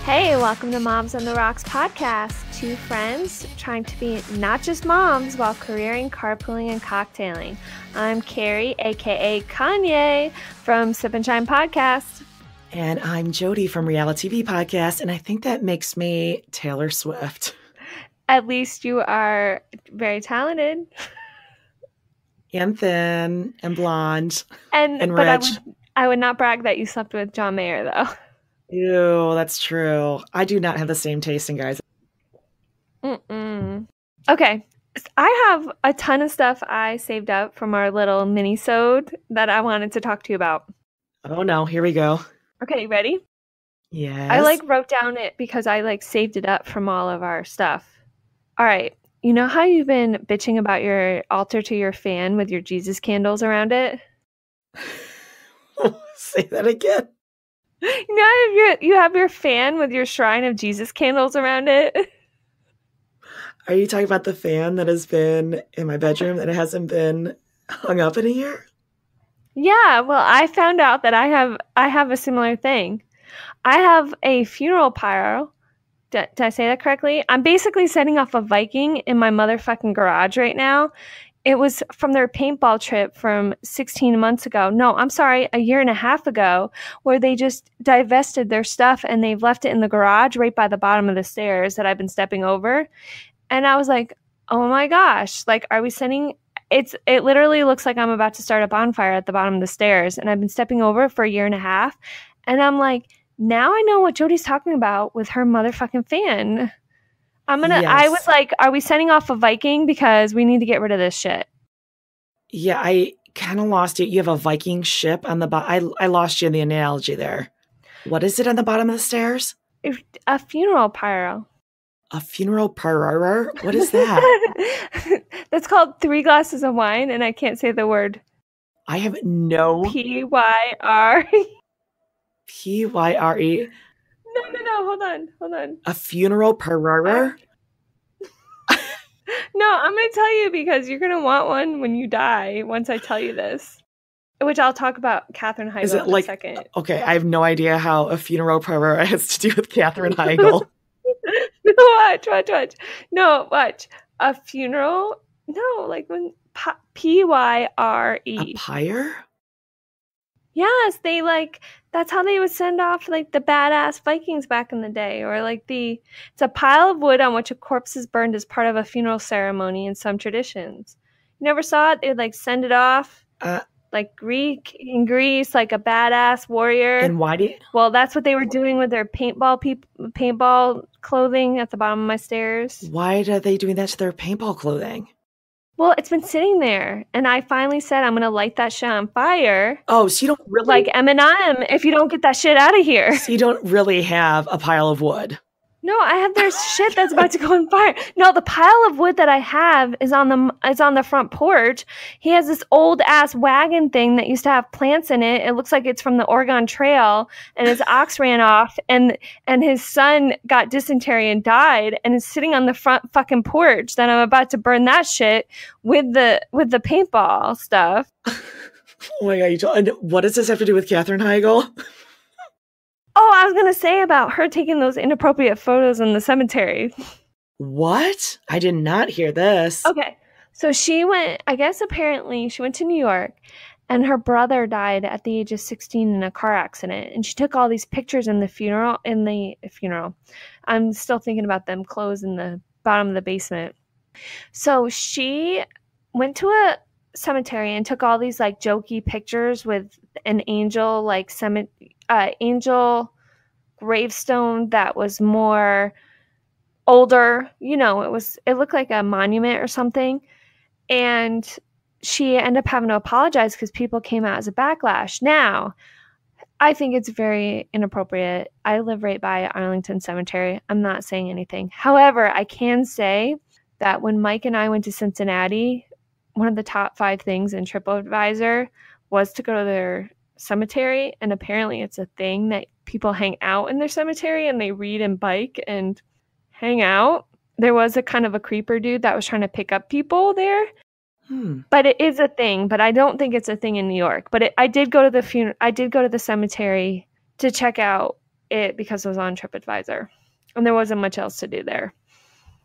Hey, welcome to Moms on the Rocks podcast. Two friends trying to be not just moms while careering, carpooling, and cocktailing. I'm Carrie, aka Kanye, from Sip and Shine Podcast. And I'm Jodie from RealiTV Podcast, and I think that makes me Taylor Swift. At least you are very talented. And thin, and blonde, and but rich. I would not brag that you slept with John Mayer, though. Ew, that's true. I do not have the same taste in guys. Okay, I have a ton of stuff I saved up from our little mini-sode that I wanted to talk to you about. Oh no, here we go. Okay, you ready? Yes. I wrote down it because I saved it up from all of our stuff. All right, you know how you've been bitching about your altar to your fan with your Jesus candles around it? Say that again. You know, you have your fan with your shrine of Jesus candles around it. Are you talking about the fan that has been in my bedroom that it hasn't been hung up in a year? Yeah, well, I found out that I have a similar thing. I have a funeral pyro. Did I say that correctly? I'm basically setting off a Viking in my motherfucking garage right now. It was from their paintball trip from 16 months ago. No, I'm sorry, a year and a half ago, where they just divested their stuff and they've left it in the garage right by the bottom of the stairs that I've been stepping over. And I was like, oh my gosh, are we sending... It literally looks like I'm about to start a bonfire at the bottom of the stairs. And I've been stepping over it for a year and a half. And I'm like, now I know what Jodie's talking about with her motherfucking fan. Yes. I was like, are we sending off a Viking? Because we need to get rid of this shit. Yeah, I kind of lost it. You have a Viking ship on the bottom. I lost you in the analogy there. What is it on the bottom of the stairs? A funeral pyro. A funeral pyro? What is that? That's called 3 glasses of wine, and I can't say the word. I have no... Pyre. Pyre. No, hold on. A funeral pyro? No, I'm going to tell you because you're going to want one when you die once I tell you this. Which I'll talk about Katherine Heigl in a second. Okay, I have no idea how a funeral pyro has to do with Katherine Heigl. Watch. No, watch. A funeral? No, when Pyre. A pyre? Yes, that's how they would send off the badass Vikings back in the day, or it's a pile of wood on which a corpse is burned as part of a funeral ceremony in some traditions. You never saw it? They'd send it off in Greece, like a badass warrior. And why do you... Well, that's what they were doing with their paintball clothing at the bottom of my stairs. Why are they doing that to their paintball clothing? Well, it's been sitting there, and I finally said I'm going to light that shit on fire. Oh, so you don't really... Like Eminem, if you don't get that shit out of here. So you don't really have a pile of wood? No, I have their shit that's about to go on fire. No, the pile of wood that I have is on the front porch. He has this old ass wagon thing that used to have plants in it. It looks like it's from the Oregon Trail, and his ox ran off, and his son got dysentery and died, and is sitting on the front fucking porch. Then I'm about to burn that shit with the paintball stuff. Oh my God! What does this have to do with Katherine Heigl? Oh, I was going to say about her taking those inappropriate photos in the cemetery. What? I did not hear this. Okay. So apparently she went to New York, and her brother died at the age of 16 in a car accident. And she took all these pictures in the funeral. I'm still thinking about them clothes in the bottom of the basement. So she went to a cemetery and took all these jokey pictures with an angel angel gravestone that was more older. It looked like a monument or something, and she ended up having to apologize because people came out as a backlash. Now, I think it's very inappropriate. I live right by Arlington Cemetery. I'm not saying anything. However, I can say that when Mike and I went to Cincinnati, one of the top 5 things in TripAdvisor was to go to their cemetery, and apparently it's a thing that people hang out in their cemetery and they read and bike and hang out. There was a kind of a creeper dude that was trying to pick up people there. But it is a thing, but I don't think it's a thing in New York. But I did go to the cemetery to check out it because it was on TripAdvisor. And there wasn't much else to do there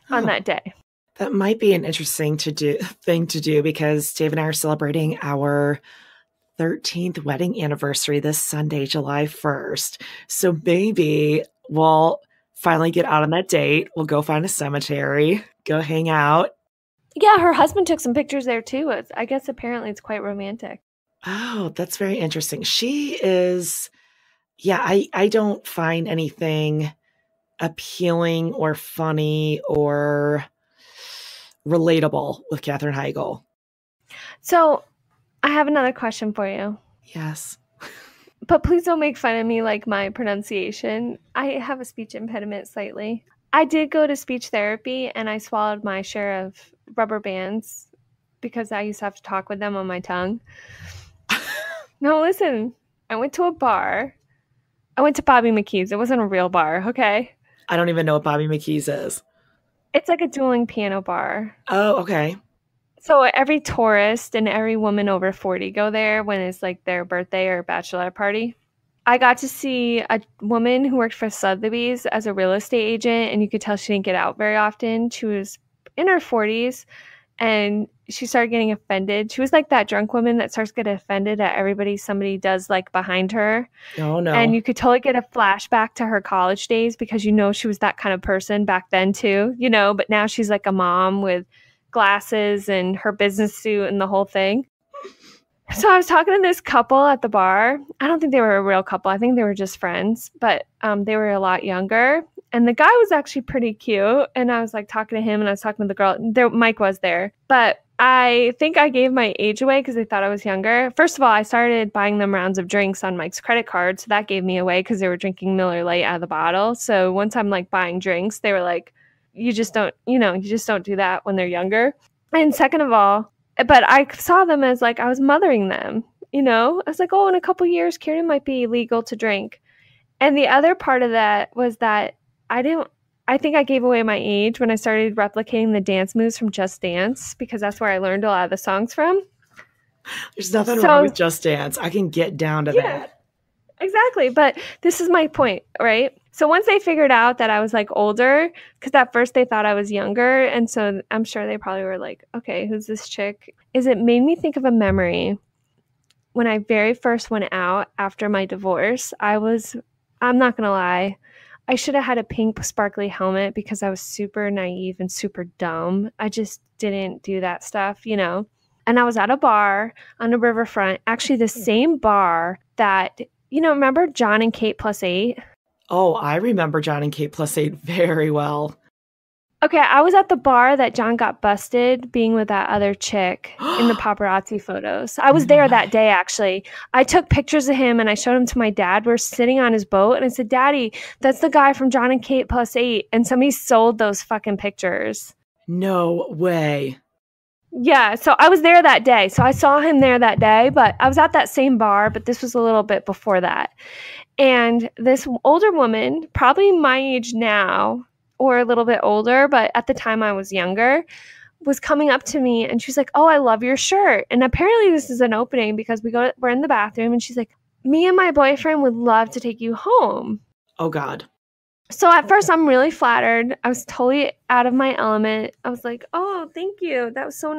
on that day. That might be an interesting thing to do because Dave and I are celebrating our 13th wedding anniversary this Sunday, July 1st. So maybe we'll finally get out on that date. We'll go find a cemetery, go hang out. Yeah, her husband took some pictures there too. I guess apparently it's quite romantic. Oh, that's very interesting. She is, I don't find anything appealing or funny or relatable with Katherine Heigl. So I have another question for you. Yes. But please don't make fun of me like my pronunciation. I have a speech impediment slightly. I did go to speech therapy and I swallowed my share of rubber bands because I used to have to talk with them on my tongue. No, listen. I went to a bar. I went to Bobby McKee's. It wasn't a real bar, okay? I don't even know what Bobby McKee's is. It's like a dueling piano bar. Oh, okay. So every tourist and every woman over 40 go there when it's like their birthday or bachelorette party. I got to see a woman who worked for Sotheby's as a real estate agent, and you could tell she didn't get out very often. She was in her 40s, and she started getting offended. She was like that drunk woman that starts getting offended at everybody somebody does like behind her. Oh, no. And you could totally get a flashback to her college days because you know she was that kind of person back then too, you know, but now she's like a mom with glasses and her business suit and the whole thing. So I was talking to this couple at the bar. I don't think they were a real couple. I think they were just friends, but they were a lot younger. And the guy was actually pretty cute. And I was like talking to him and I was talking to the girl. Mike was there. But I think I gave my age away because they thought I was younger. First of all, I started buying them rounds of drinks on Mike's credit card. So that gave me away because they were drinking Miller Lite out of the bottle. So once I'm like buying drinks, they were like, you just don't do that when they're younger. And second of all, but I saw them as like I was mothering them, you know? I was like, oh, in a couple years, Kieran might be legal to drink. And the other part of that was that I think I gave away my age when I started replicating the dance moves from Just Dance because that's where I learned a lot of the songs from. There's nothing wrong with Just Dance. I can get down to that. Exactly. But this is my point, right? So once they figured out that I was like older, because at first they thought I was younger. And so I'm sure they probably were like, okay, who's this chick? It made me think of a memory. When I very first went out after my divorce, I'm not going to lie, I should have had a pink sparkly helmet because I was super naive and super dumb. I just didn't do that stuff, you know? And I was at a bar on the riverfront, actually the same bar that, you know, remember John and Kate +8? Oh, I remember John and Kate +8 very well. Okay, I was at the bar that John got busted being with that other chick in the paparazzi photos. I was there that day, actually. I took pictures of him and I showed them to my dad. We're sitting on his boat and I said, Daddy, that's the guy from John and Kate +8. And somebody sold those fucking pictures. No way. Yeah, so I was there that day. So I saw him there that day, but I was at that same bar, but this was a little bit before that. And this older woman, probably my age now, or a little bit older, but at the time I was younger, was coming up to me and she's like, oh, I love your shirt. And apparently this is an opening because we're in the bathroom and she's like, me and my boyfriend would love to take you home. Oh, God. So at first I'm really flattered. I was totally out of my element. I was like, oh, thank you. That was so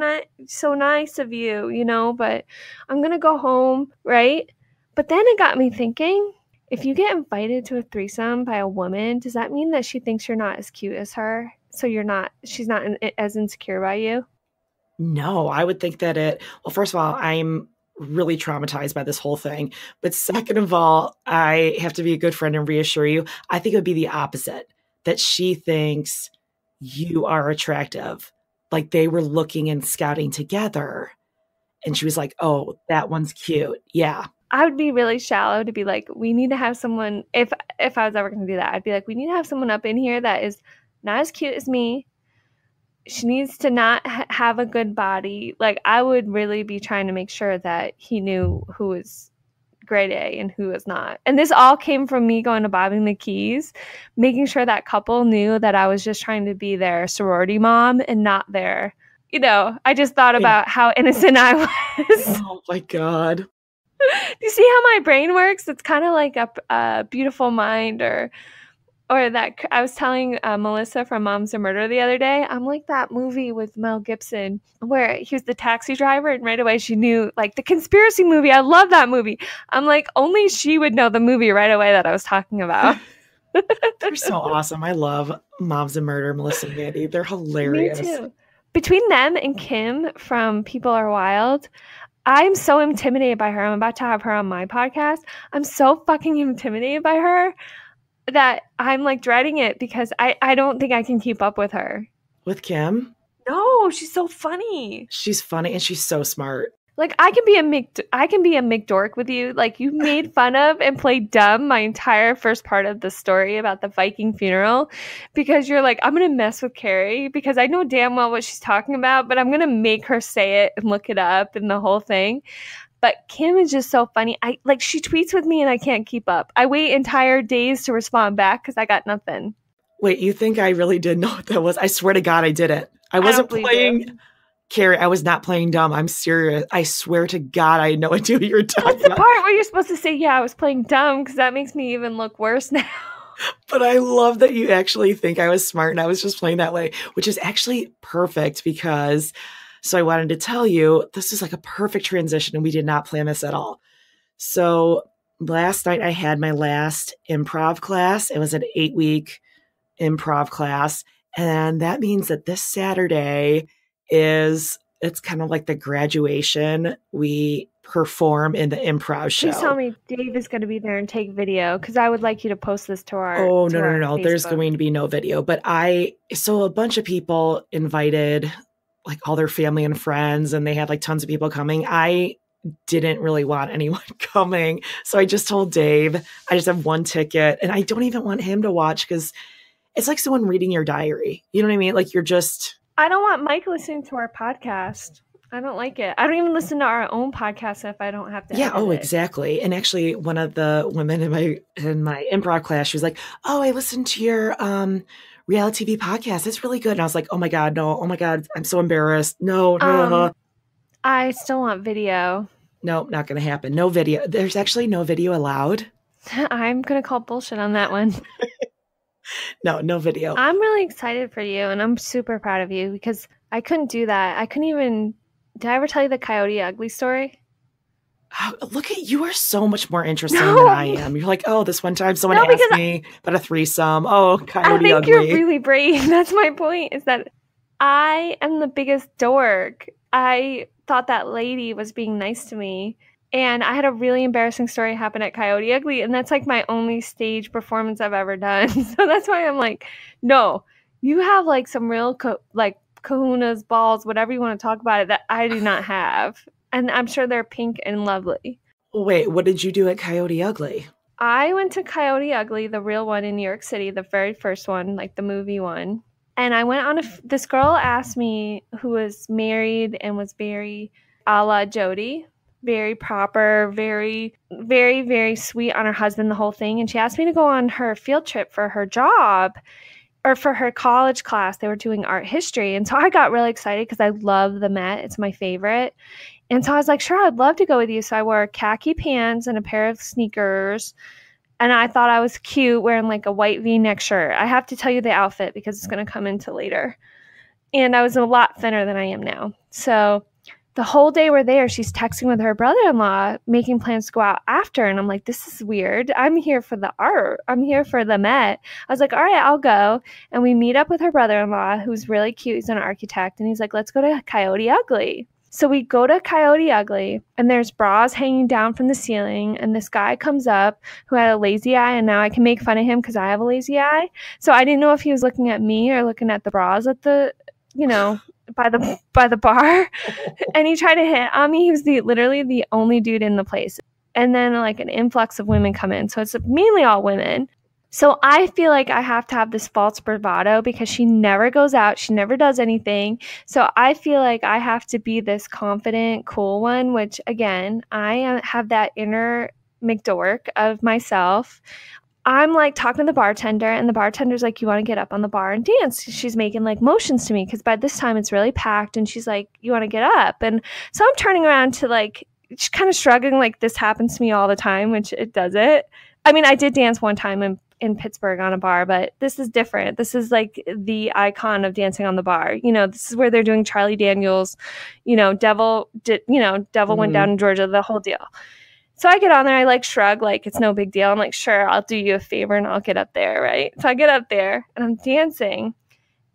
nice of you, you know, but I'm going to go home, right? But then it got me thinking, if you get invited to a threesome by a woman, does that mean that she thinks you're not as cute as her? So she's not as insecure by you? No, I would think that well, first of all, I'm really traumatized by this whole thing. But second of all, I have to be a good friend and reassure you. I think it would be the opposite, that she thinks you are attractive. Like they were looking and scouting together. And she was like, oh, that one's cute. Yeah. I would be really shallow to be like, we need to have someone, if I was ever going to do that, I'd be like, we need to have someone up in here that is not as cute as me. She needs to not have a good body. Like, I would really be trying to make sure that he knew who was grade A and who was not. And this all came from me going to Bobby McKee's, making sure that couple knew that I was just trying to be their sorority mom and not their, you know, I just thought about how innocent I was. Oh, my God. Do you see how my brain works? It's kind of like a Beautiful Mind or that I was telling Melissa from Moms and Murder the other day. I'm like that movie with Mel Gibson where he was the taxi driver and right away she knew, like the conspiracy movie. I love that movie. I'm like, only she would know the movie right away that I was talking about. They're so awesome. I love Moms and Murder, Melissa and Mandy. They're hilarious. Me too. Between them and Kim from People Are Wild, I'm so intimidated by her. I'm about to have her on my podcast. I'm so fucking intimidated by her that I'm like dreading it because I don't think I can keep up with her. With Kim? No, she's so funny. She's funny and she's so smart. Like I can be a McDork with you. Like you made fun of and played dumb my entire first part of the story about the Viking funeral because you're like, I'm going to mess with Carrie because I know damn well what she's talking about, but I'm going to make her say it and look it up and the whole thing. But Kim is just so funny. She tweets with me and I can't keep up. I wait entire days to respond back because I got nothing. Wait, you think I really did know what that was? I swear to God, I didn't. I wasn't playing Carrie. I was not playing dumb. I'm serious. I swear to God, I had no idea what you were talking about. That's the part where you're supposed to say, yeah, I was playing dumb because that makes me even look worse now. But I love that you actually think I was smart and I was just playing that way, which is actually perfect because... So I wanted to tell you, this is like a perfect transition and we did not plan this at all. So last night I had my last improv class. It was an 8-week improv class. And that means that this Saturday it's kind of like the graduation. We perform in the improv show. Please tell me Dave is going to be there and take video because I would like you to post this to our no. Facebook. There's going to be no video. But so a bunch of people invited like all their family and friends, and they had like tons of people coming. I didn't really want anyone coming. So I just told Dave, I just have one ticket and I don't even want him to watch because it's like someone reading your diary. You know what I mean? Like I don't want Mike listening to our podcast. I don't like it. I don't even listen to our own podcast if I don't have to. Yeah. Oh, exactly. And actually one of the women in my improv class, she was like, oh, I listened to your, RealiTV Podcast. It's really good. And I was like, oh my God, no. Oh my God. I'm so embarrassed. No. I still want video. No, not going to happen. No video. There's actually no video allowed. I'm going to call bullshit on that one. No video. I'm really excited for you and I'm super proud of you because I couldn't do that. Did I ever tell you the Coyote Ugly story? Oh, look at you are so much more interesting than I am. You're like, oh, this one time someone asked me about a threesome. Oh, Coyote Ugly. I think you're really brave. That's my point, is that I am the biggest dork. I thought that lady was being nice to me. And I had a really embarrassing story happen at Coyote Ugly. And that's like my only stage performance I've ever done. So that's why I'm like, no, you have like some real kahunas, balls, whatever you want to talk about it, that I do not have. And I'm sure they're pink and lovely. Wait, what did you do at Coyote Ugly? I went to Coyote Ugly, the real one in New York City, the very first one, like the movie one. And I went on this girl asked me, who was married and was very a la Jodie, very proper, very, very, very sweet on her husband, the whole thing. And she asked me to go on her field trip for her job or for her college class. They were doing art history. And so I got really excited because I love the Met. It's my favorite. And so I was like, sure, I'd love to go with you. So I wore khaki pants and a pair of sneakers. And I thought I was cute wearing like a white V-neck shirt. I have to tell you the outfit because it's going to come into later. And I was a lot thinner than I am now. So the whole day we're there, she's texting with her brother-in-law, making plans to go out after. And I'm like, this is weird. I'm here for the art. I'm here for the Met. I was like, all right, I'll go. And we meet up with her brother-in-law, who's really cute. He's an architect. And he's like, let's go to Coyote Ugly. So we go to Coyote Ugly, and there's bras hanging down from the ceiling, and this guy comes up who had a lazy eye, and now I can make fun of him because I have a lazy eye. So I didn't know if he was looking at me or looking at the bras at the, by the bar. And he tried to hit on me. He was literally the only dude in the place. And then like an influx of women come in. So it's mainly all women. So I feel like I have to have this false bravado because she never goes out. She never does anything. So I feel like I have to be this confident, cool one, which again, I have that inner McDork of myself. I'm like talking to the bartender, and the bartender's like, you want to get up on the bar and dance? She's making like motions to me because by this time it's really packed, and she's like, you want to get up? And so I'm turning around to like kind of shrugging like this happens to me all the time, which it doesn't. I mean, I did dance one time in Pittsburgh on a bar, but this is different. This is like the icon of dancing on the bar. This is where they're doing Charlie Daniels, Devil went down in Georgia, the whole deal. So I get on there, I like shrug, like it's no big deal. I'm like, sure, I'll do you a favor and I'll get up there, right? So I get up there and I'm dancing.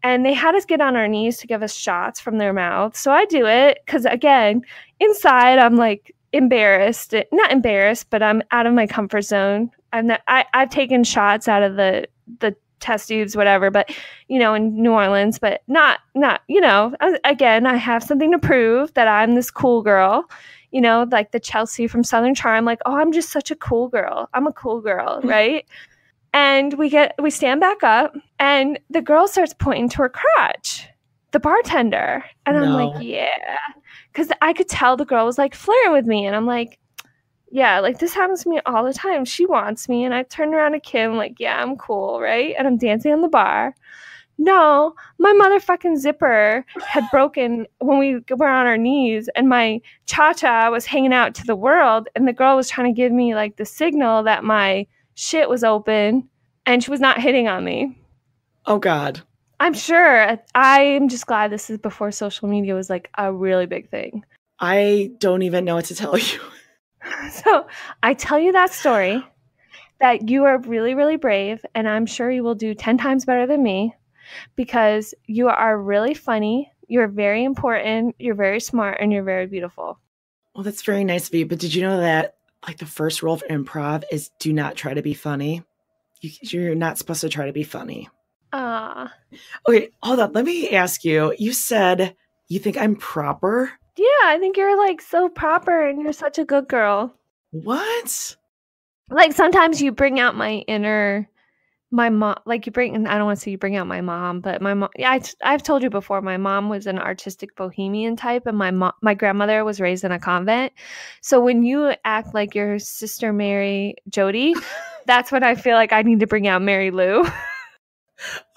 And they had us get on our knees to give us shots from their mouths. So I do it because, again, inside I'm like embarrassed. Not embarrassed, but I'm out of my comfort zone. I've taken shots out of the test tubes, whatever, but, in New Orleans, but not, again, I have something to prove that I'm this cool girl, like the Chelsea from Southern Charm, like, oh, I'm just such a cool girl. I'm a cool girl, right? And we stand back up and the girl starts pointing to her crotch, the bartender. And I'm like, yeah, because I could tell the girl was like flirting with me. And I'm like, yeah, like this happens to me all the time. She wants me. And I turn around to Kim like, yeah, I'm cool, right? And I'm dancing on the bar. No, my motherfucking zipper had broken when we were on our knees and my cha-cha was hanging out to the world. And the girl was trying to give me like the signal that my shit was open and she was not hitting on me. Oh, God. I'm sure. I'm just glad this is before social media was like a really big thing. I don't even know what to tell you. So I tell you that story that you are really, really brave, and I'm sure you will do 10 times better than me because you are really funny. You're very important. You're very smart, and you're very beautiful. Well, that's very nice of you. But did you know that like the first rule of improv is do not try to be funny? You're not supposed to try to be funny. Okay, hold on. Let me ask you. You said you think I'm proper? Yeah, I think you're like so proper and you're such a good girl. What? Like sometimes you bring out my mom, like I don't want to say you bring out my mom, but my mom, yeah, I've told you before, my mom was an artistic bohemian type and my grandmother was raised in a convent. So when you act like your sister Mary Jodie, that's when I feel like I need to bring out Mary Lou.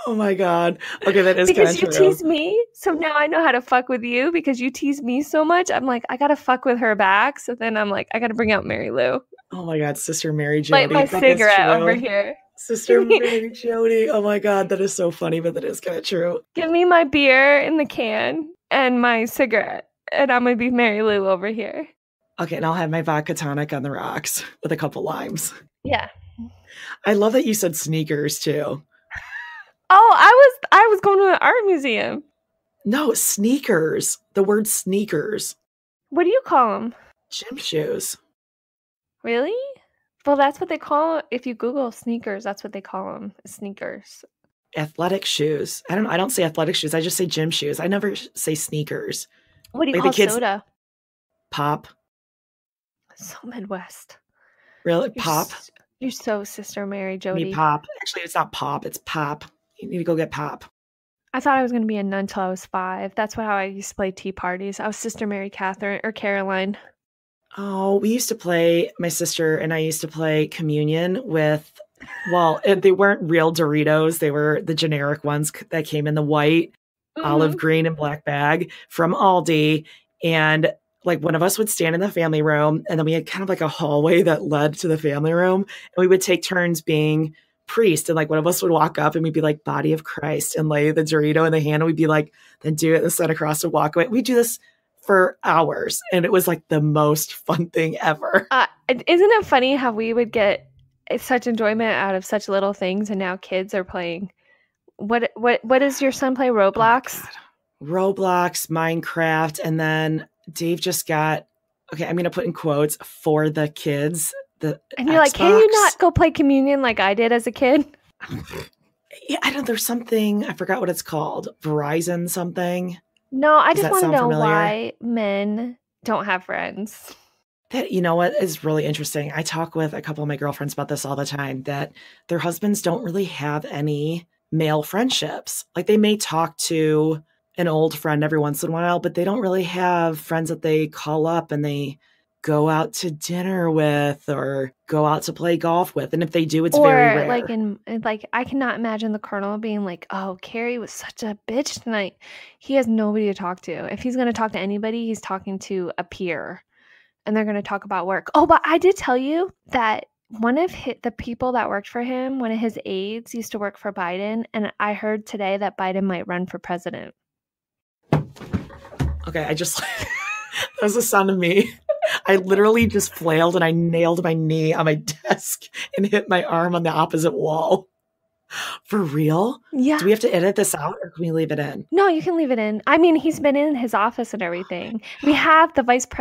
Oh my God. Okay, that is kind of true. Because you tease me, so now I know how to fuck with you because you tease me so much. I'm like, I gotta fuck with her back. So then I'm like, I gotta bring out Mary Lou. Oh my God, Sister Mary Jodie. Like my cigarette over here. Sister Mary Jodie. Oh my God, that is so funny, but that is kind of true. Give me my beer in the can and my cigarette, and I'm gonna be Mary Lou over here. Okay, and I'll have my vodka tonic on the rocks with a couple limes. Yeah. I love that you said sneakers too. Oh, I was going to an art museum. No, sneakers. The word sneakers. What do you call them? Gym shoes. Really? Well, that's what they call, if you Google sneakers, that's what they call them, sneakers. Athletic shoes. I don't say athletic shoes. I just say gym shoes. I never say sneakers. What do you call soda? Pop. So Midwest. Really? Pop? You're so Sister Mary Jodie. Me pop. Actually, it's not pop. It's pop. You need to go get pop. I thought I was going to be a nun until I was 5. That's how I used to play tea parties. I was Sister Mary Catherine or Caroline. Oh, we used to play, my sister and I used to play communion with, well, they weren't real Doritos. They were the generic ones that came in the white, olive green, and black bag from Aldi. And like one of us would stand in the family room and then we had kind of like a hallway that led to the family room. And we would take turns being priest. And like one of us would walk up and we'd be like, body of Christ, and lay the Dorito in the hand. And we'd be like, then do it and set across and walk away. We do this for hours. And it was like the most fun thing ever. Isn't it funny how we would get such enjoyment out of such little things and now kids are playing? What does your son play? Roblox? Oh, Roblox, Minecraft, and then Dave just got, okay, I'm going to put in quotes, for the kids. And you're Xbox. Like, can you not go play communion like I did as a kid? Yeah, I don't, there's something, I forgot what it's called. Verizon something. No, I just want to know why men don't have friends. That, you know what is really interesting? I talk with a couple of my girlfriends about this all the time, that their husbands don't really have any male friendships. Like they may talk to an old friend every once in a while, but they don't really have friends that they call up and they go out to dinner with or go out to play golf with. And if they do, it's very rare. Like I cannot imagine the Colonel being like, oh, Carrie was such a bitch tonight. He has nobody to talk to. If he's going to talk to anybody, he's talking to a peer. and they're going to talk about work. Oh, but I did tell you that one of the people that worked for him, one of his aides, used to work for Biden, and I heard today that Biden might run for president. Okay, that was the sound of me. I literally just flailed and I nailed my knee on my desk and hit my arm on the opposite wall. For real? Yeah. Do we have to edit this out or can we leave it in? No, you can leave it in. I mean, he's been in his office and everything. We have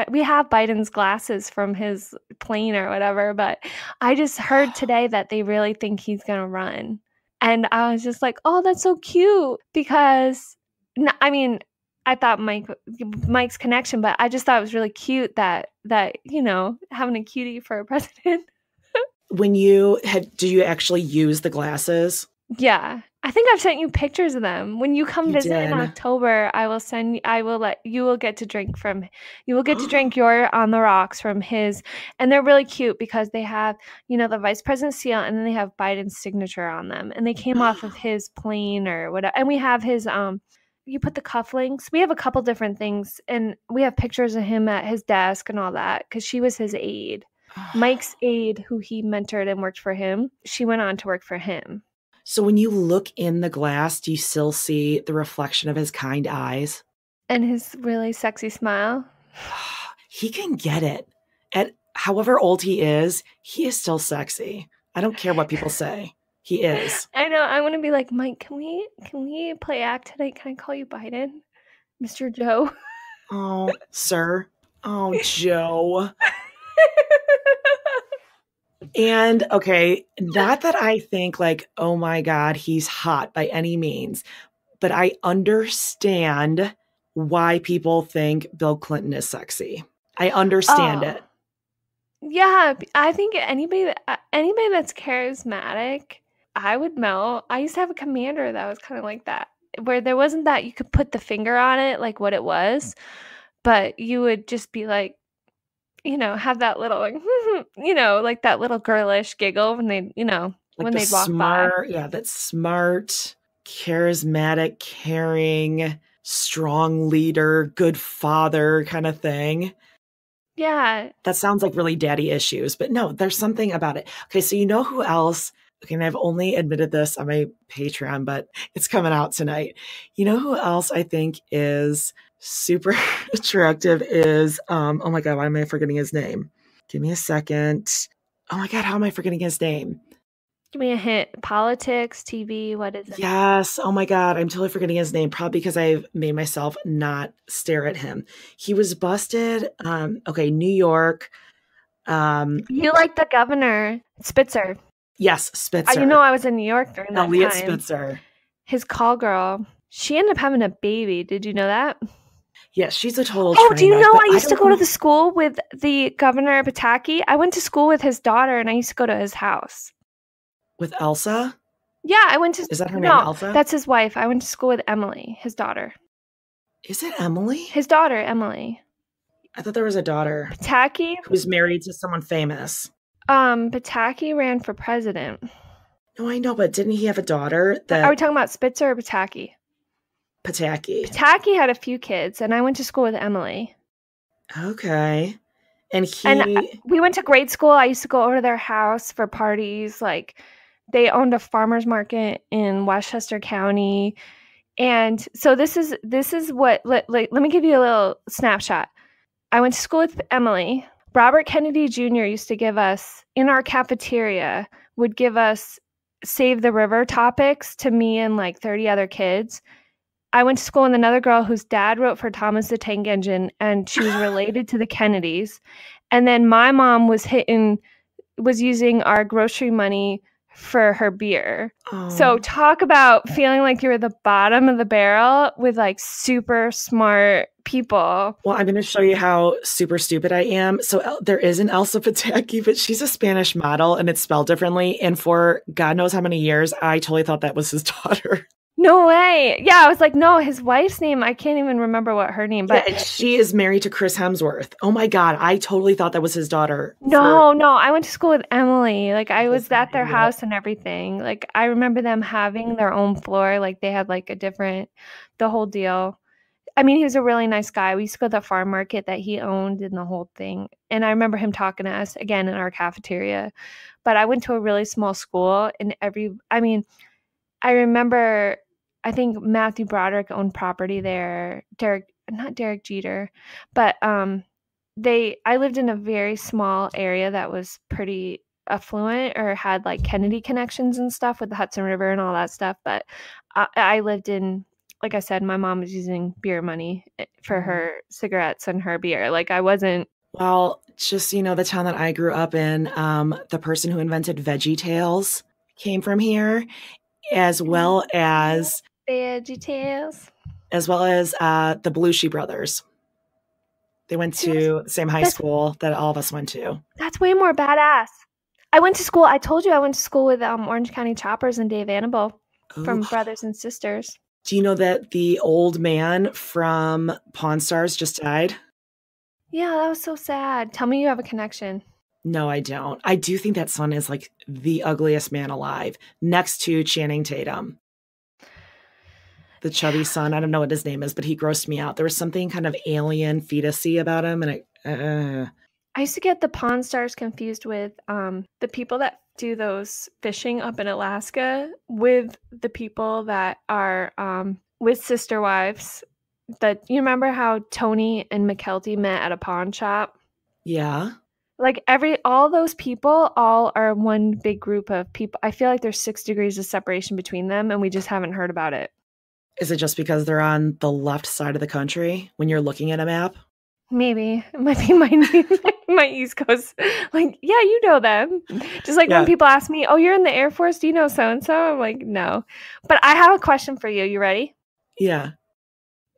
we have Biden's glasses from his plane or whatever, but I just heard today that they really think he's going to run. And I was just like, oh, that's so cute because, I mean, I thought Mike's connection, but I just thought it was really cute that having a cutie for a president. When do you actually use the glasses? Yeah. I think I've sent you pictures of them. When you come visit in October, you will get to drink your On the Rocks from his, and they're really cute because they have, the vice president's seal and then they have Biden's signature on them. And they came off of his plane or whatever. And we have his, you put the cufflinks. We have a couple different things and we have pictures of him at his desk and all that because she was his aide. Mike's aide, who he mentored and worked for him, she went on to work for him. So when you look in the glass, do you still see the reflection of his kind eyes? And his really sexy smile? He can get it. At however old he is still sexy. I don't care what people say. He is. I know. I want to be like, Mike, can we play act tonight? Can I call you Biden? Mr. Joe? Oh, sir. Oh, Joe. And okay, not that I think like, oh my God, he's hot by any means, but I understand why people think Bill Clinton is sexy. I understand it. Yeah, I think anybody that's charismatic, I would melt. I used to have a commander that was kind of like that, where there wasn't that you could put the finger on it, like what it was, but you would just be like, have that little, like, like that little girlish giggle when they, like when they'd walk by. Yeah, that's smart, charismatic, caring, strong leader, good father kind of thing. Yeah. That sounds like really daddy issues, but no, there's something about it. Okay, so you know who else? Okay, and I've only admitted this on my Patreon, but it's coming out tonight. You know who else I think is super attractive is, oh my God, why am I forgetting his name? Give me a second. Oh my God, how am I forgetting his name? Give me a hint. Politics, TV, what is it? Yes. Oh my God, I'm totally forgetting his name, probably because I've made myself not stare at him. He was busted. Okay, New York. You like the governor, Spitzer. Yes, Spitzer. I was in New York during that Elliot time. Spitzer. His call girl. She ended up having a baby. Did you know that? Yes, she's a total Oh, do you know I used to go to the school with the governor Pataki? I went to school with his daughter, and I used to go to his house. With Elsa? Yeah, I went to... Is that her name, Elsa? That's his wife. I went to school with Emily, his daughter. Is it Emily? His daughter, Emily. I thought there was a daughter. Pataki? Who's married to someone famous. Pataki ran for president. No, I know, but didn't he have a daughter? Are we talking about Spitzer or Pataki? Pataki. Pataki had a few kids, and I went to school with Emily. Okay. And we went to grade school. I used to go over to their house for parties. Like, they owned a farmer's market in Westchester County. And so this is what, let me give you a little snapshot. I went to school with Emily. Robert Kennedy Jr. used to give us, in our cafeteria, would give us Save the River topics to me and like 30 other kids. I went to school with another girl whose dad wrote for Thomas the Tank Engine, and she was related to the Kennedys. And then my mom was using our grocery money for her beer. Oh. So talk about feeling like you're the bottom of the barrel with like super smart people. Well, I'm going to show you how super stupid I am. So there is an Elsa Pataki, but she's a Spanish model and it's spelled differently. And for God knows how many years, I totally thought that was his daughter. No way. Yeah, I was like, no, his wife's name, I can't even remember what her name, but... Yeah, she is married to Chris Hemsworth. Oh my God, I totally thought that was his daughter. No, I went to school with Emily. Like, I was at their house and everything. Like, I remember them having their own floor. Like, they had like the whole deal. I mean, he was a really nice guy. We used to go to the farm market that he owned and the whole thing. And I remember him talking to us again in our cafeteria. But I went to a really small school, and I remember, I think Matthew Broderick owned property there. Not Derek Jeter, but I lived in a very small area that was pretty affluent, or had like Kennedy connections and stuff with the Hudson River and all that stuff. But I lived in, like I said, my mom was using beer money for her cigarettes and her beer. Like I wasn't. Well, just, the town that I grew up in, the person who invented Veggie Tales came from here, as well as Veggie Tales. As well as the Belushi brothers. They went to the same high school that all of us went to. That's way more badass. I went to school. I told you I went to school with Orange County Choppers and Dave Annable from Brothers and Sisters. Do you know that the old man from Pawn Stars just died? Yeah, that was so sad. Tell me you have a connection. No, I don't. I do think that son is like the ugliest man alive, next to Channing Tatum. The chubby son. I don't know what his name is, but he grossed me out. There was something kind of alien fetus-y about him. And I used to get the Pawn Stars confused with the people that do those fishing up in Alaska with the people that are with sister wives. You remember how Tony and McKelty met at a pawn shop? Yeah. Like all those people all are one big group of people. I feel like there's 6 degrees of separation between them, and we just haven't heard about it. Is it just because they're on the left side of the country when you're looking at a map? Maybe. It might be my East Coast. Like, yeah, you know them. Just like when people ask me, oh, you're in the Air Force, do you know so-and-so? I'm like, no. But I have a question for you. You ready? Yeah.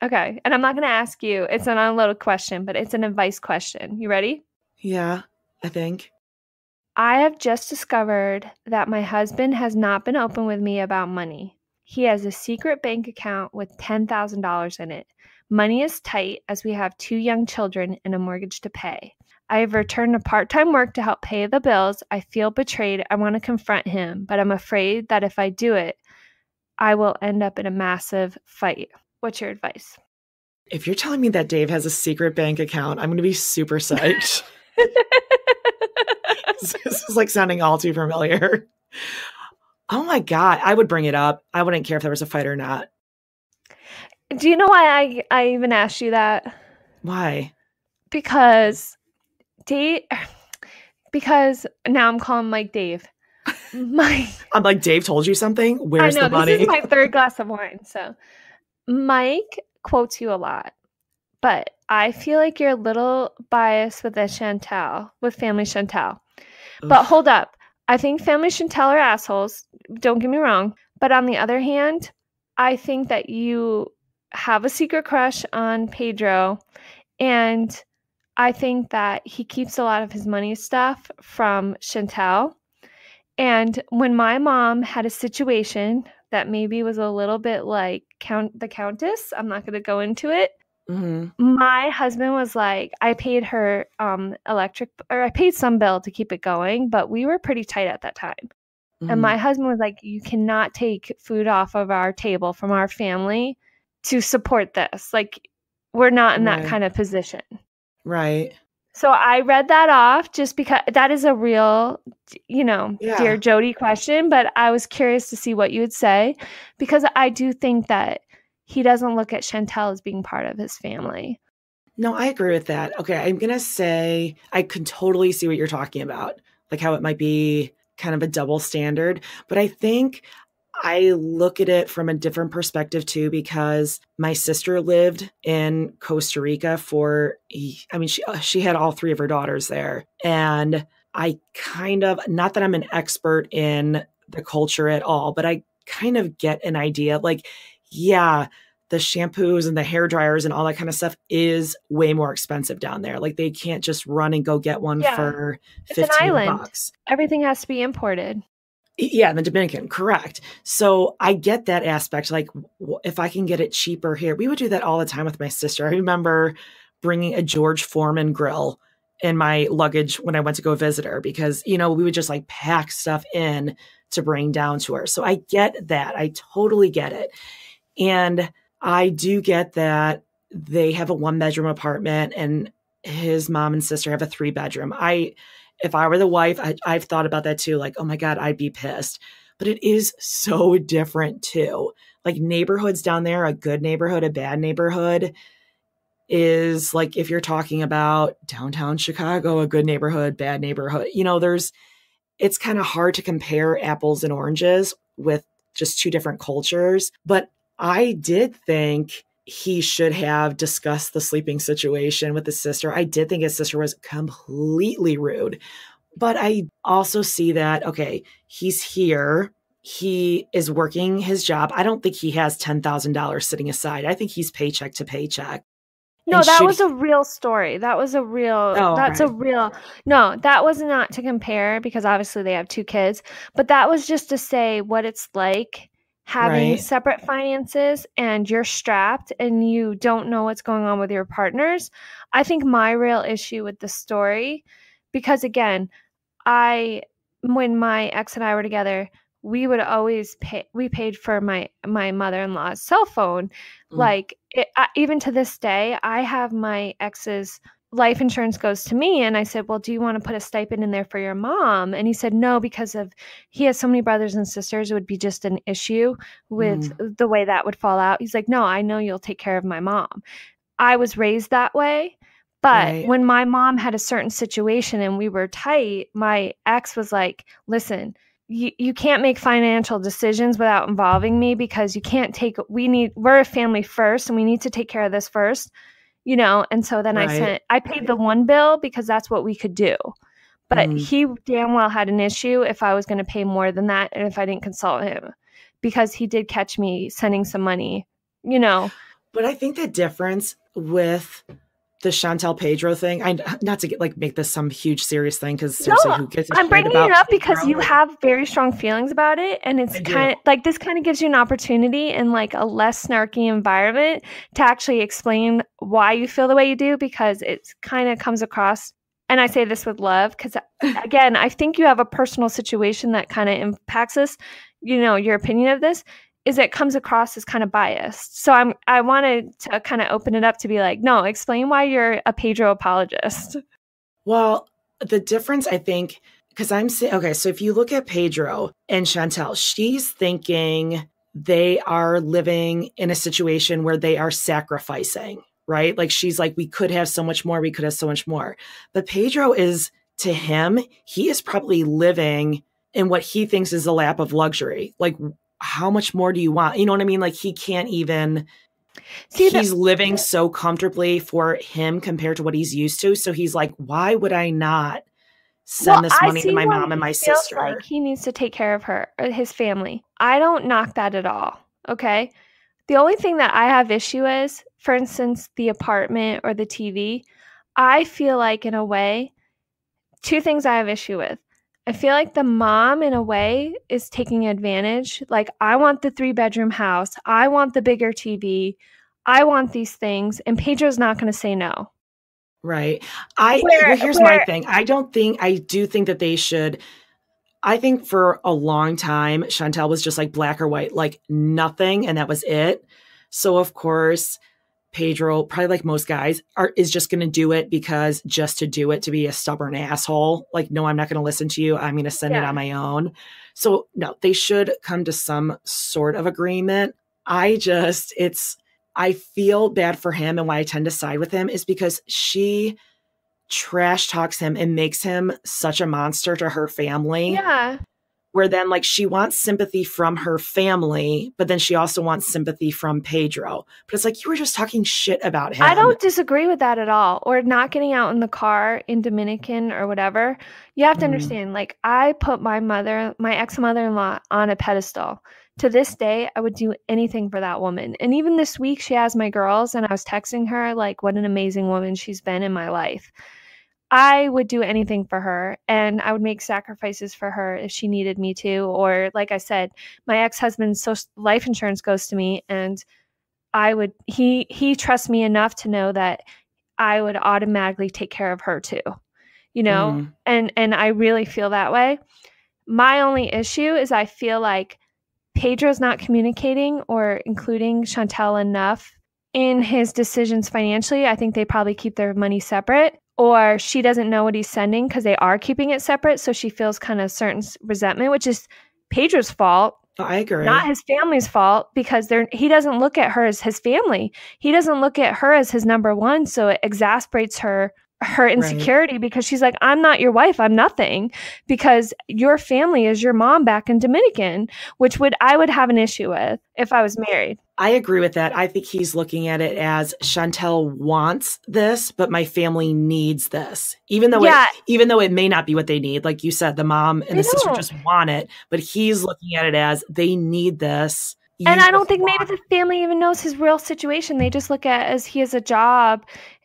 Okay. And I'm not going to ask you. It's an unloaded question, but it's an advice question. You ready? Yeah, I think. I have just discovered that my husband has not been open with me about money. He has a secret bank account with $10,000 in it. Money is tight as we have 2 young children and a mortgage to pay. I have returned to part-time work to help pay the bills. I feel betrayed. I want to confront him, but I'm afraid that if I do it, I will end up in a massive fight. What's your advice? If you're telling me that Dave has a secret bank account, I'm going to be super psyched. This is like sounding all too familiar. Oh my God, I would bring it up. I wouldn't care if there was a fight or not. Do you know why I even asked you that? Why? Because now I'm calling Mike Dave. I'm like, Dave told you something? Where's the money? This is my 3rd glass of wine. So Mike quotes you a lot, but I feel like you're a little biased with family Chantal. Oof. But hold up. I think family Chantal are assholes. Don't get me wrong. But on the other hand, I think that you have a secret crush on Pedro. And I think that he keeps a lot of his money stuff from Chantal. And when my mom had a situation that maybe was a little bit like the Countess, I'm not going to go into it. Mm-hmm. My husband was like, I paid her I paid some bill to keep it going, but we were pretty tight at that time. Mm-hmm. And my husband was like, you cannot take food off of our table from our family to support this. Like, we're not in that kind of position. Right. So I read that off just because that is a real, Dear Jodie question, but I was curious to see what you would say, because I do think that he doesn't look at Chantal as being part of his family. No, I agree with that. Okay, I'm going to say I can totally see what you're talking about, like how it might be kind of a double standard. But I think I look at it from a different perspective too, because my sister lived in Costa Rica she had all 3 of her daughters there. And I not that I'm an expert in the culture at all, but I kind of get an idea. Like, yeah, the shampoos and the hair dryers and all that kind of stuff is way more expensive down there. Like, they can't just run and go get one for $15. It's an island. Everything has to be imported. Yeah, the Dominican, correct. So I get that aspect. Like, if I can get it cheaper here, we would do that all the time with my sister. I remember bringing a George Foreman grill in my luggage when I went to go visit her, because, we would just like pack stuff in to bring down to her. So I get that. I totally get it. And I do get that they have a 1-bedroom apartment and his mom and sister have a 3-bedroom. If I were the wife, I've thought about that too. Like, oh my God, I'd be pissed. But it is so different too. Like neighborhoods down there, a good neighborhood, a bad neighborhood is like, if you're talking about downtown Chicago, a good neighborhood, bad neighborhood, it's kind of hard to compare apples and oranges with just two different cultures. But I did think he should have discussed the sleeping situation with his sister. I did think his sister was completely rude. But I also see that, okay, he's here. He is working his job. I don't think he has $10,000 sitting aside. I think he's paycheck to paycheck. No, that was a real story. That was a real, no, that was not to compare because obviously they have 2 kids, but that was just to say what it's like having separate finances and you're strapped and you don't know what's going on with your partners. I think my real issue with the story, because again, when my ex and I were together, we would always we paid for my mother-in-law's cell phone. Like even to this day, I have my ex's life insurance goes to me. And I said, well, do you want to put a stipend in there for your mom? And he said, no, because he has so many brothers and sisters, it would be just an issue with the way that would fall out. He's like, no, I know you'll take care of my mom. I was raised that way. But when my mom had a certain situation and we were tight, my ex was like, listen, you can't make financial decisions without involving me because you can't we're a family first and we need to take care of this first, And so then I paid the one bill because that's what we could do. But he damn well had an issue if I was going to pay more than that and if I didn't consult him because he did catch me sending some money, But I think the difference with the Chantal Pedro thing, not to make this some huge serious thing because seriously, who gives a shit about? I'm bringing it up because you have very strong feelings about it, and it's kind of like this kind of gives you an opportunity in like a less snarky environment to actually explain why you feel the way you do because it kind of comes across. And I say this with love because again, I think you have a personal situation that kind of impacts this. Your opinion of this is it comes across as kind of biased. So I wanted to kind of open it up to be like, no, explain why you're a Pedro apologist. Well, the difference, I think, because I'm saying, okay, so if you look at Pedro and Chantal, she's thinking they are living in a situation where they are sacrificing, right? Like she's like, we could have so much more. We could have so much more. But Pedro is, to him, he is probably living in what he thinks is a lap of luxury. Like, how much more do you want? You know what I mean? Like he can't even, he's living so comfortably for him compared to what he's used to. So he's like, why would I not send this money to my mom and my sister? Like he needs to take care of his family. I don't knock that at all. Okay. The only thing that I have issue is, for instance, the apartment or the TV. I feel like in a way, 2 things I have issue with. I feel like the mom, in a way, is taking advantage. Like, I want the 3-bedroom house. I want the bigger TV. I want these things. And Pedro's not going to say no. Right. Here's my thing. I do think that they should. I think for a long time, Chantal was just like black or white, like nothing. And that was it. So, of course, Pedro, probably like most guys, is just going to do it because just to do it, to be a stubborn asshole. Like, no, I'm not going to listen to you. I'm going to send it on my own. So no, they should come to some sort of agreement. I feel bad for him, and why I tend to side with him is because she trash talks him and makes him such a monster to her family. Yeah. Where then like she wants sympathy from her family, but then she also wants sympathy from Pedro. But it's like, you were just talking shit about him. I don't disagree with that at all. Or not getting out in the car in Dominican or whatever. You have to understand, like I put my ex-mother-in-law on a pedestal. To this day, I would do anything for that woman. And even this week she has my girls and I was texting her like what an amazing woman she's been in my life. I would do anything for her and I would make sacrifices for her if she needed me to. Or like I said, my ex-husband's life insurance goes to me and he trusts me enough to know that I would automatically take care of her too, and I really feel that way. My only issue is I feel like Pedro's not communicating or including Chantal enough in his decisions financially. I think they probably keep their money separate, or she doesn't know what he's sending because they are keeping it separate. So she feels kind of certain resentment, which is Pedro's fault. I agree. Not his family's fault, because he doesn't look at her as his family. He doesn't look at her as his number one. So it exasperates her insecurity, right? Because she's like, I'm not your wife. I'm nothing, because your family is your mom back in Dominican, which I would have an issue with if I was married. I agree with that. I think he's looking at it as Chantal wants this, but my family needs this. Even though it may not be what they need. Like you said, the mom and the sister just want it, but he's looking at it as they need this. And I don't think maybe the family even knows his real situation. They just look at it as he has a job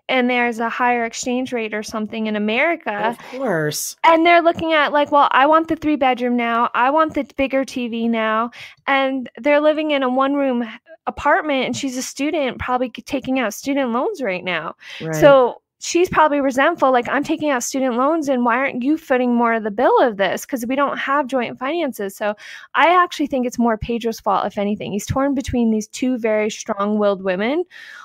and there's a higher exchange rate or something in America. Of course. And they're looking at like, well, I want the 3-bedroom now. I want the bigger TV now. And they're living in a 1-room apartment, and she's a student, probably taking out student loans right now. Right. So she's probably resentful. Like, I'm taking out student loans, and why aren't you footing more of the bill of this? Because we don't have joint finances. So I actually think it's more Pedro's fault, if anything. He's torn between these two very strong-willed women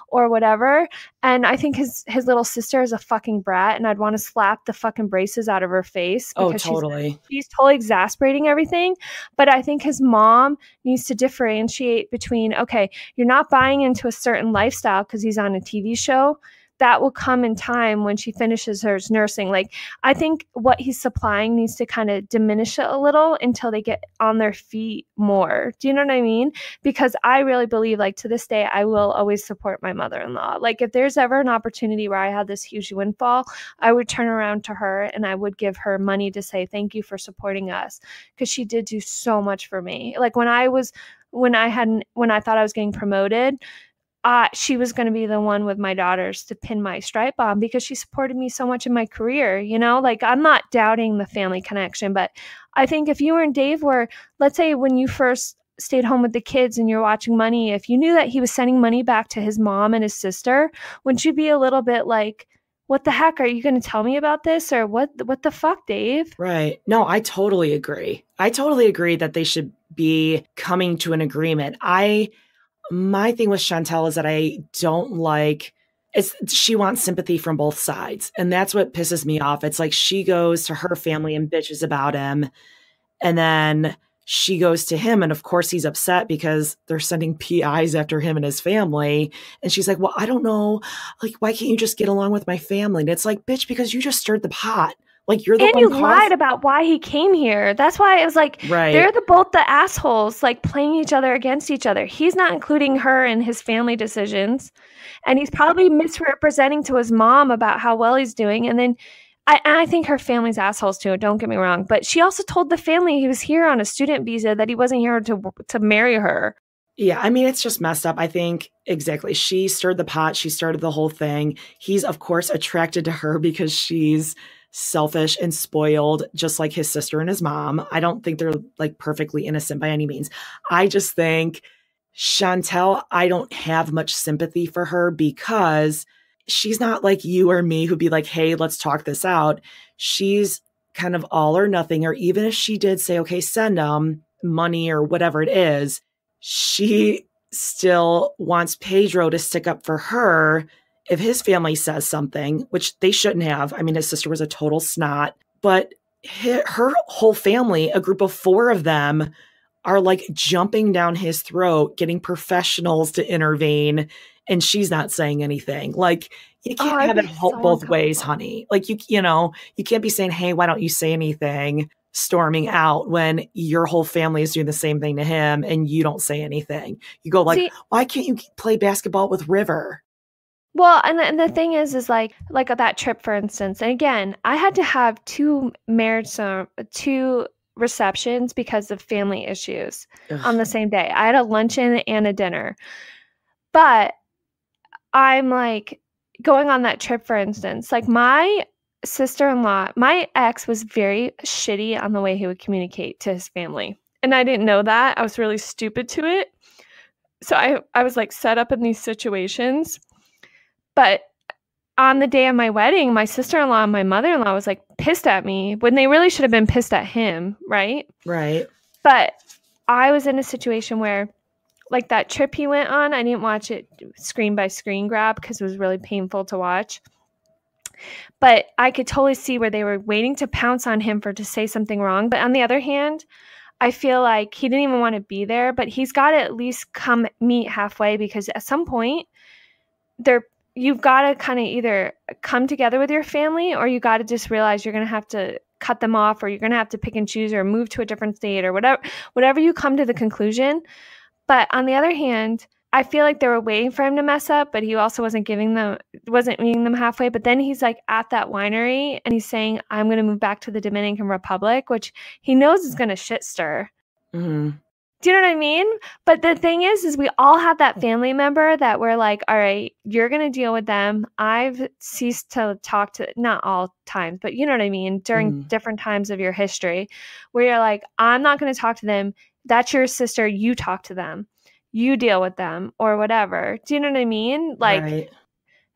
or whatever. And I think his little sister is a fucking brat, and I'd want to slap the fucking braces out of her face. Because totally. She's totally exasperating everything. But I think his mom needs to differentiate between, okay, you're not buying into a certain lifestyle because he's on a TV show. That will come in time when she finishes her nursing. Like, I think what he's supplying needs to kind of diminish it a little until they get on their feet more. Do you know what I mean? Because I really believe, like, to this day, I will always support my mother-in-law. Like, if there's ever an opportunity where I had this huge windfall, I would turn around to her and I would give her money to say, thank you for supporting us. Because she did do so much for me. Like, when I thought I was getting promoted, she was going to be the one with my daughters to pin my stripe on, because she supported me so much in my career. You know, like, I'm not doubting the family connection, but I think if you and Dave were, let's say when you first stayed home with the kids and you're watching money, if you knew that he was sending money back to his mom and his sister, wouldn't you be a little bit like, what the heck? Are you going to tell me about this? Or what the fuck, Dave? Right. No, I totally agree. I totally agree that they should be coming to an agreement. My thing with Chantal is that I don't like, she wants sympathy from both sides. And that's what pisses me off. It's like she goes to her family and bitches about him. And then she goes to him. And of course he's upset because they're sending PIs after him and his family. And she's like, well, I don't know. Like, why can't you just get along with my family? And it's like, bitch, because you just stirred the pot. Like, you're the one. And you lied about why he came here. That's why it was like, right. They're both the assholes, like, playing each other against each other. He's not including her in his family decisions. And he's probably misrepresenting to his mom about how well he's doing. And then I think her family's assholes too, don't get me wrong. But she also told the family he was here on a student visa, that he wasn't here to marry her. Yeah, I mean, it's just messed up. I think exactly. She stirred the pot. She started the whole thing. He's, of course, attracted to her because she's selfish and spoiled, just like his sister and his mom. I don't think they're like perfectly innocent by any means. I just think Chantal, I don't have much sympathy for her because she's not like you or me who'd be like, hey, let's talk this out. She's kind of all or nothing. Or even if she did say, okay, send them money or whatever it is, she still wants Pedro to stick up for her if his family says something, which they shouldn't have. I mean, his sister was a total snot, but her whole family, a group of 4 of them, are like jumping down his throat, getting professionals to intervene, and she's not saying anything. Like, you can't have it both ways, honey. Like, you can't be saying, hey, why don't you say anything, storming out when your whole family is doing the same thing to him and you don't say anything. You go like, why can't you play basketball with River? Well, and the thing is like that trip, for instance. And again, I had to have 2 receptions because of family issues on the same day. I had a luncheon and a dinner. But I'm like, going on that trip, for instance, like, my sister-in-law, my ex was very shitty on the way he would communicate to his family. And I didn't know that. I was really stupid to it. So I was like set up in these situations. But on the day of my wedding, my sister-in-law and my mother-in-law was like pissed at me when they really should have been pissed at him, right? Right. But I was in a situation where like that trip he went on. I didn't watch it screen by screen grab because it was really painful to watch. But I could totally see where they were waiting to pounce on him to say something wrong. But on the other hand, I feel like he didn't even want to be there, but he's got to at least come meet halfway, because at some point you've got to kind of either come together with your family, or you got to just realize you're going to have to cut them off, or you're going to have to pick and choose, or move to a different state, or whatever you come to the conclusion. But on the other hand, I feel like they were waiting for him to mess up, but he also wasn't meeting them halfway. But then he's like at that winery and he's saying, I'm going to move back to the Dominican Republic, which he knows is going to shit stir. Mm-hmm. Do you know what I mean? But the thing is we all have that family member that we're like, all right, you're going to deal with them. I've ceased to talk to, not all times, but you know what I mean? During different times of your history where you're like, I'm not going to talk to them. That's your sister. You talk to them. You deal with them or whatever. Do you know what I mean? Like, right.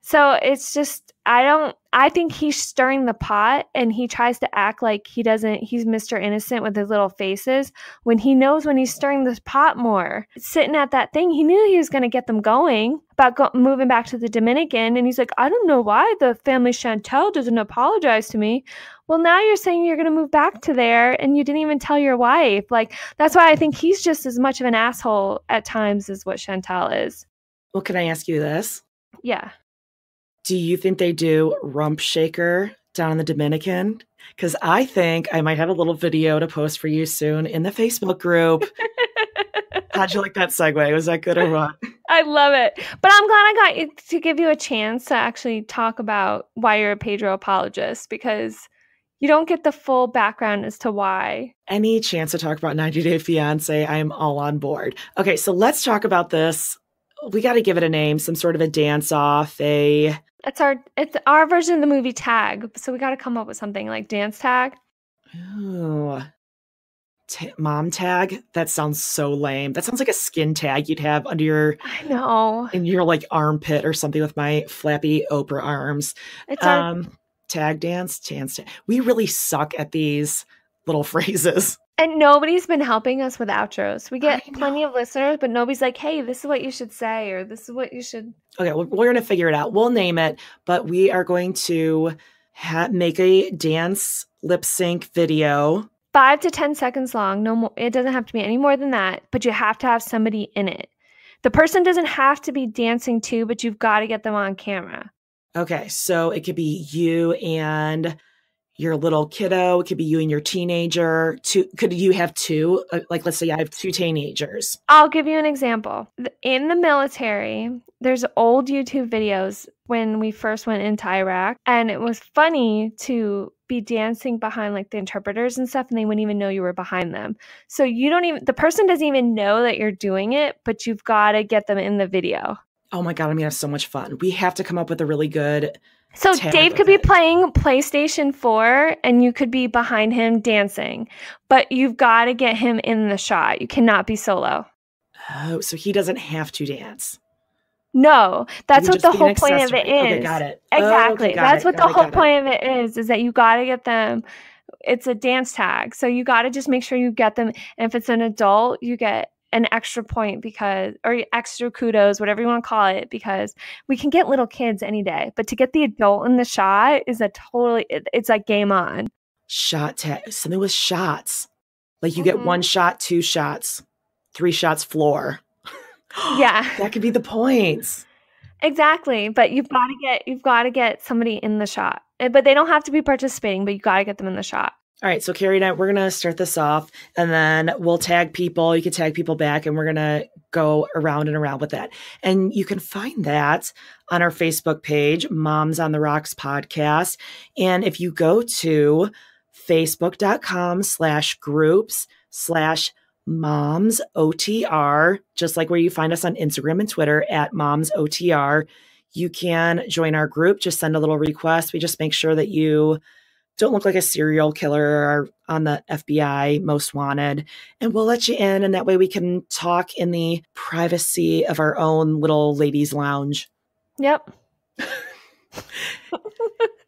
So it's just, I think he's stirring the pot, and he tries to act like he's Mr. Innocent with his little faces when he knows when he's stirring this pot more. Sitting at that thing, he knew he was going to get them going about moving back to the Dominican. And he's like, I don't know why the family Chantal doesn't apologize to me. Well, now you're saying you're going to move back to there and you didn't even tell your wife. Like, that's why I think he's just as much of an asshole at times as what Chantal is. Well, can I ask you this? Yeah. Do you think they do rumpshaker down in the Dominican? Because I think I might have a little video to post for you soon in the Facebook group. How'd you like that segue? Was that good or what? I love it. But I'm glad I got you to give you a chance to actually talk about why you're a Pedro apologist, because you don't get the full background as to why. Any chance to talk about 90 Day Fiance, I am all on board. Okay, so let's talk about this. We got to give it a name, some sort of a dance-off, It's our version of the movie Tag, so we got to come up with something like dance tag. Ooh. Mom tag? That sounds so lame. That sounds like a skin tag you'd have under your... I know. In your, like, armpit or something with my flappy Oprah arms. It's tag dance, chance tag. We really suck at these little phrases. And nobody's been helping us with outros. We get plenty of listeners, but nobody's like, hey, this is what you should say, or this is what you should... Okay, well, we're going to figure it out. We'll name it, but we are going to make a dance lip sync video. 5 to 10 seconds long. No more. It doesn't have to be any more than that, but you have to have somebody in it. The person doesn't have to be dancing too, but you've got to get them on camera. Okay, so it could be you and your little kiddo. It could be you and your teenager. Could you have two? Like, let's say I have two teenagers. I'll give you an example. In the military, there's old YouTube videos when we first went into Iraq, and it was funny to be dancing behind like the interpreters and stuff, and they wouldn't even know you were behind them. So the person doesn't even know that you're doing it, but you've got to get them in the video. Oh my God, I'm going to have so much fun. We have to come up with a really good... So Dave could be playing PlayStation 4 and you could be behind him dancing, but you've got to get him in the shot. You cannot be solo. Oh, so he doesn't have to dance. No, that's what the whole point of it is. Okay, got it. Exactly. That's what the whole point of it is that you got to get them. It's a dance tag. So you got to just make sure you get them. And if it's an adult, you get an extra point or extra kudos, whatever you want to call it, because we can get little kids any day. But to get the adult in the shot is it's like game on. Shot tag. Something with shots. Like you get 1 shot, 2 shots, 3 shots floor. Yeah. That could be the points. Exactly. But you've got to get somebody in the shot. But they don't have to be participating, but you got to get them in the shot. All right. So Carrie and I, we're going to start this off and then we'll tag people. You can tag people back and we're going to go around and around with that. And you can find that on our Facebook page, Moms on the Rocks Podcast. And if you go to facebook.com/groups/MomsOTR, just like where you find us on Instagram and Twitter at MomsOTR, you can join our group. Just send a little request. We just make sure that you don't look like a serial killer or on the FBI most wanted, and we'll let you in. And that way we can talk in the privacy of our own little ladies' lounge. Yep.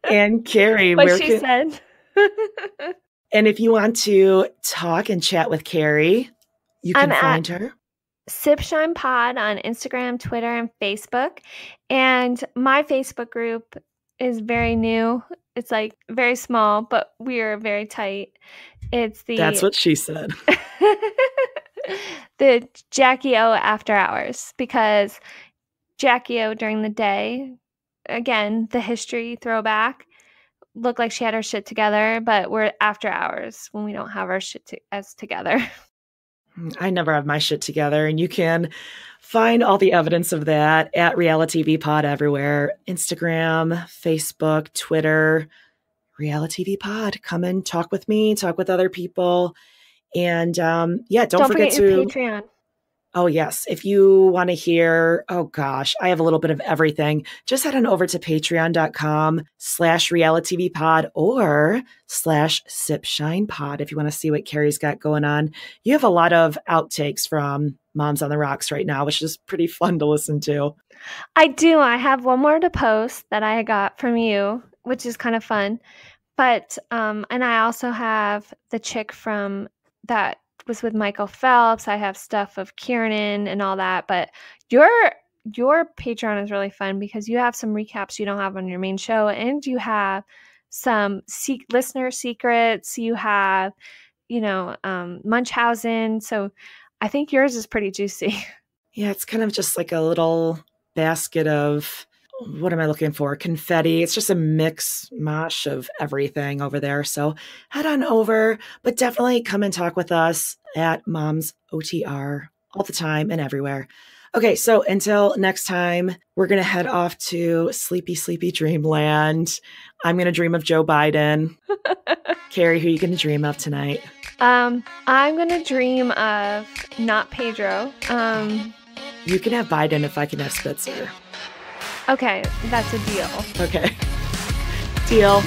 And Carrie, said. And if you want to talk and chat with Carrie, you can find her. Sshhh Pod on Instagram, Twitter, and Facebook. And my Facebook group is very new. It's like very small, but we are very tight. It's the That's what she said. the Jackie O after hours, because Jackie O during the day, again, the history throwback, looked like she had her shit together, but we're after hours when we don't have our shit as together. I never have my shit together, and you can find all the evidence of that at RealiTV Pod everywhere. Instagram, Facebook, Twitter, RealiTV Pod. Come and talk with me, talk with other people. And don't forget your Patreon. Oh, yes. If you want to hear, oh gosh, I have a little bit of everything. Just head on over to patreon.com/realitytvpod or /sipshinepod if you want to see what Carrie's got going on. You have a lot of outtakes from Moms on the Rocks right now, which is pretty fun to listen to. I do. I have one more to post that I got from you, which is kind of fun. But, and I also have the chick from that was with Michael Phelps. I have stuff of Kieran and all that, but your Patreon is really fun because you have some recaps you don't have on your main show, and you have some listener secrets. You have, Munchausen. So I think yours is pretty juicy. Yeah, it's kind of just like a little basket of, what am I looking for? Confetti. It's just a mosh of everything over there. So head on over, but definitely come and talk with us at Moms OTR all the time and everywhere. Okay, so until next time, we're going to head off to sleepy, sleepy dreamland. I'm going to dream of Joe Biden. Carrie, who are you going to dream of tonight? I'm going to dream of not Pedro. You can have Biden if I can have Spitzer. Okay, that's a deal. Okay. Deal.